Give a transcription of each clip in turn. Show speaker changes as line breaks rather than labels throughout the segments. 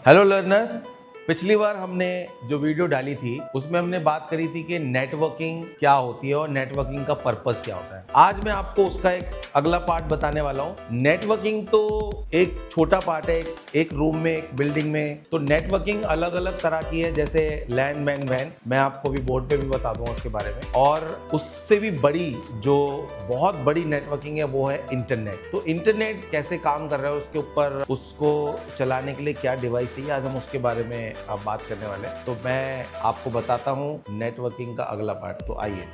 Hello learners. पिछली बार हमने जो वीडियो डाली थी उसमें हमने बात करी थी कि नेटवर्किंग क्या होती है और नेटवर्किंग का पर्पस क्या होता है। आज मैं आपको उसका एक अगला पार्ट बताने वाला हूँ। नेटवर्किंग तो एक छोटा पार्ट है, एक रूम में, एक बिल्डिंग में। तो नेटवर्किंग अलग अलग तरह की है, जैसे लैन मैन वैन, मैं आपको भी बोर्ड पे भी बता दूंगा उसके बारे में। और उससे भी बड़ी, जो बहुत बड़ी नेटवर्किंग है, वो है इंटरनेट। तो इंटरनेट कैसे काम कर रहा है, उसके ऊपर उसको चलाने के लिए क्या डिवाइस चाहिए, आज हम उसके बारे में आप बात करने वाले हैं। तो मैं आपको बताता हूं नेटवर्किंग का अगला पार्ट। तो आइए।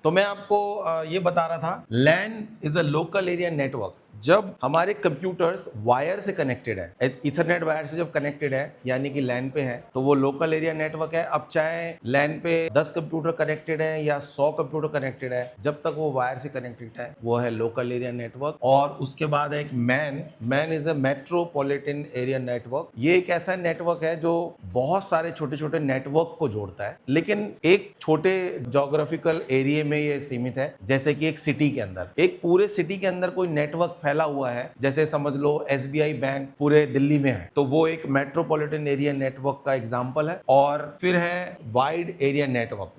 तो मैं आपको ये बता रहा था, LAN is a local area network. जब हमारे कंप्यूटर्स वायर से कनेक्टेड है, इथरनेट वायर से जब कनेक्टेड है, यानी कि लैन पे है, तो वो लोकल एरिया नेटवर्क है। अब चाहे लैन पे 10 कंप्यूटर कनेक्टेड है या 100 कंप्यूटर कनेक्टेड है, जब तक वो वायर से कनेक्टेड है, वो है लोकल एरिया नेटवर्क। और उसके बाद है एक man is a metropolitan area network. ये एक ऐसा नेटवर्क है जो बहुत सारे छोटे छोटे नेटवर्क को जोड़ता है, लेकिन एक छोटे जोग्राफिकल एरिया में ये सीमित है। जैसे कि एक सिटी के अंदर, एक पूरे सिटी के अंदर कोई नेटवर्क फैला हुआ है, जैसे समझ लो एसबीआई बैंक पूरे दिल्ली में है, तो वो एक मेट्रोपॉलिटन एरिया नेटवर्क का एग्जांपल है। और फिर है वाइड एरिया नेटवर्क,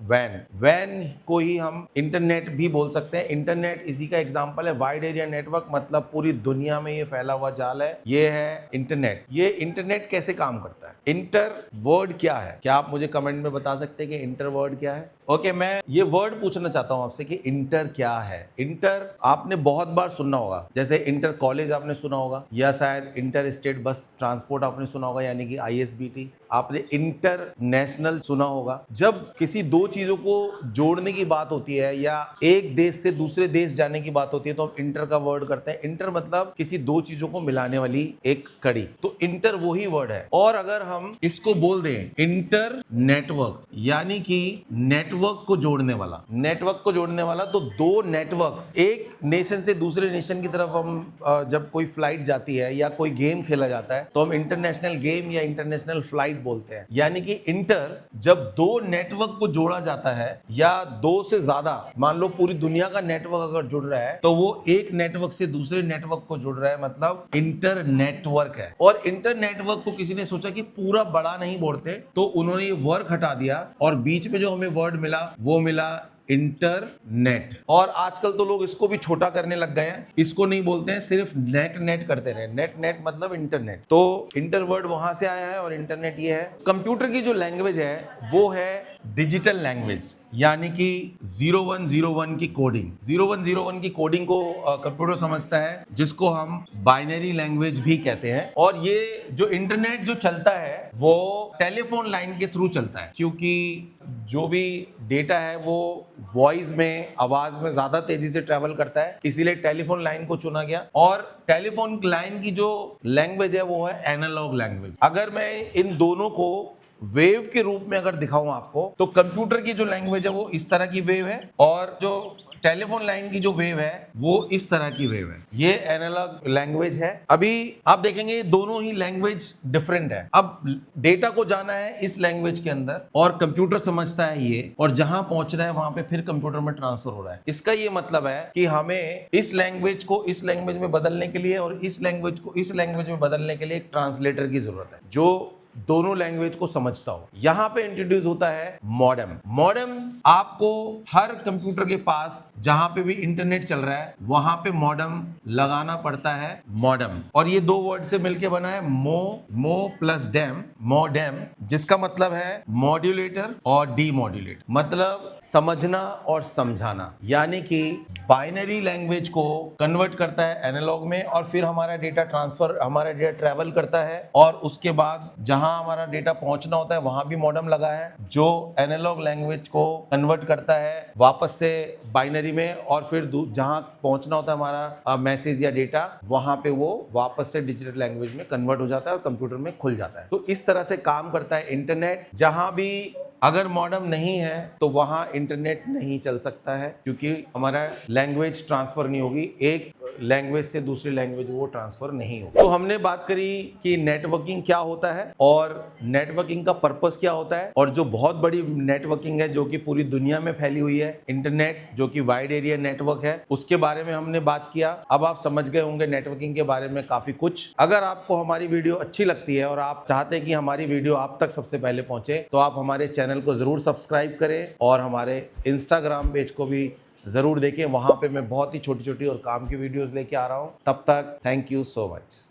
वैन को ही हम इंटरनेट भी बोल सकते हैं। इंटरनेट इसी का एग्जांपल है। वाइड एरिया नेटवर्क मतलब पूरी दुनिया में ये फैला हुआ जाल है, ये है इंटरनेट। ये इंटरनेट कैसे काम करता है, इंटर वर्ड क्या है, क्या आप मुझे कमेंट में बता सकते हैं कि इंटर वर्ड क्या है? ओके, मैं ये वर्ड पूछना चाहता हूं आपसे कि इंटर क्या है। इंटर आपने बहुत बार सुनना होगा, जैसे इंटर कॉलेज आपने सुना होगा, या शायद इंटर स्टेट बस ट्रांसपोर्ट आपने सुना होगा, यानी कि आईएसबीटी। आपने इंटरनेशनल सुना होगा। जब किसी दो चीजों को जोड़ने की बात होती है या एक देश से दूसरे देश जाने की बात होती है, तो हम इंटर का वर्ड करते हैं। इंटर मतलब किसी दो चीजों को मिलाने वाली एक कड़ी, तो इंटर वो ही वर्ड है। और अगर हम इसको बोल दें इंटर नेटवर्क, यानी कि नेटवर्क को जोड़ने वाला, नेटवर्क को जोड़ने वाला, तो दो नेटवर्क, एक नेशन से दूसरे नेशन की तरफ हम जब कोई फ्लाइट जाती है या कोई गेम खेला जाता है, तो हम इंटरनेशनल गेम या इंटरनेशनल फ्लाइट बोलते हैं। यानी कि इंटर, जब दो नेटवर्क को जोड़ा जाता है या दो से ज्यादा, मान लो पूरी दुनिया का नेटवर्क अगर जुड़ रहा है, तो वो एक नेटवर्क से दूसरे नेटवर्क को जुड़ रहा है, मतलब इंटर नेटवर्क है। और इंटर नेटवर्क को किसी ने सोचा कि पूरा बड़ा नहीं बोलते, तो उन्होंने ये वर्क हटा दिया और बीच में जो हमें वर्ड मिला वो मिला इंटरनेट। और आजकल तो लोग इसको भी छोटा करने लग गए हैं, इसको नहीं बोलते हैं, सिर्फ नेट नेट करते रहे। नेट नेट मतलब इंटरनेट। तो इंटर वर्ड वहां से आया है और इंटरनेट ये है। कंप्यूटर की जो लैंग्वेज है वो है डिजिटल लैंग्वेज, यानी कि 0101 की कोडिंग। 0101 की कोडिंग को कंप्यूटर समझता है, जिसको हम बाइनरी लैंग्वेज भी कहते हैं। और ये जो इंटरनेट जो चलता है वो टेलीफोन लाइन के थ्रू चलता है, क्योंकि जो भी डेटा है वो वॉइस में, आवाज में ज्यादा तेजी से ट्रेवल करता है, इसीलिए टेलीफोन लाइन को चुना गया। और टेलीफोन लाइन की जो लैंग्वेज है वो है एनालॉग लैंग्वेज। अगर मैं इन दोनों को वेव के रूप में अगर दिखाऊं आपको, तो कंप्यूटर की जो लैंग्वेज है वो इस तरह की वेव है, और जो टेलीफोन लाइन की जो वेव है वो इस तरह की वेव है। ये एनालॉग लैंग्वेज है। अभी आप देखेंगे दोनों ही लैंग्वेज डिफरेंट है। अब डेटा को जाना है इस लैंग्वेज के अंदर और कंप्यूटर समझता है ये, और जहां पहुंचना है वहां पे फिर कंप्यूटर में ट्रांसफर हो रहा है। इसका ये मतलब है कि हमें इस लैंग्वेज को इस लैंग्वेज में बदलने के लिए और इस लैंग्वेज को इस लैंग्वेज में बदलने के लिए एक ट्रांसलेटर की जरूरत है, जो दोनों लैंग्वेज को समझता हो। यहां पे इंट्रोड्यूस होता है मॉडेम। मॉडेम आपको हर कंप्यूटर के पास जहां पे भी इंटरनेट चल रहा है वहां पे मॉडेम लगाना पड़ता है। मॉडेम, और ये दो वर्ड से मिलकर बना है मो प्लस डेम, मॉडेम, जिसका मतलब है मॉड्यूलेटर और डीमॉड्यूलेटर, मतलब समझना और समझाना। यानी कि बाइनरी लैंग्वेज को कन्वर्ट करता है एनालॉग में, और फिर हमारा डेटा ट्रांसफर, हमारा डेटा ट्रेवल करता है, और उसके बाद जहां हमारा डेटा पहुंचना होता है वहां भी मॉडेम लगा है, जो एनालॉग लैंग्वेज को कन्वर्ट करता है वापस से बाइनरी में, और फिर जहां पहुंचना होता है हमारा मैसेज या डेटा, वहां पे वो वापस से डिजिटल लैंग्वेज में कन्वर्ट हो जाता है और कंप्यूटर में खुल जाता है। तो इस तरह से काम करता है इंटरनेट। जहां भी अगर मॉडेम नहीं है तो वहाँ इंटरनेट नहीं चल सकता है, क्योंकि हमारा लैंग्वेज ट्रांसफर नहीं होगी, एक लैंग्वेज से दूसरी लैंग्वेज वो ट्रांसफर नहीं होगी। तो हमने बात करी कि नेटवर्किंग क्या होता है और नेटवर्किंग का पर्पस क्या होता है, और जो बहुत बड़ी नेटवर्किंग है जो कि पूरी दुनिया में फैली हुई है, इंटरनेट जो कि वाइड एरिया नेटवर्क है, उसके बारे में हमने बात किया। अब आप समझ गए होंगे नेटवर्किंग के बारे में काफी कुछ। अगर आपको हमारी वीडियो अच्छी लगती है और आप चाहते हैं कि हमारी वीडियो आप तक सबसे पहले पहुंचे, तो आप हमारे चैनल को जरूर सब्सक्राइब करें और हमारे इंस्टाग्राम पेज को भी जरूर देखें। वहां पे मैं बहुत ही छोटी छोटी और काम की वीडियोस लेके आ रहा हूं। तब तक थैंक यू सो मच।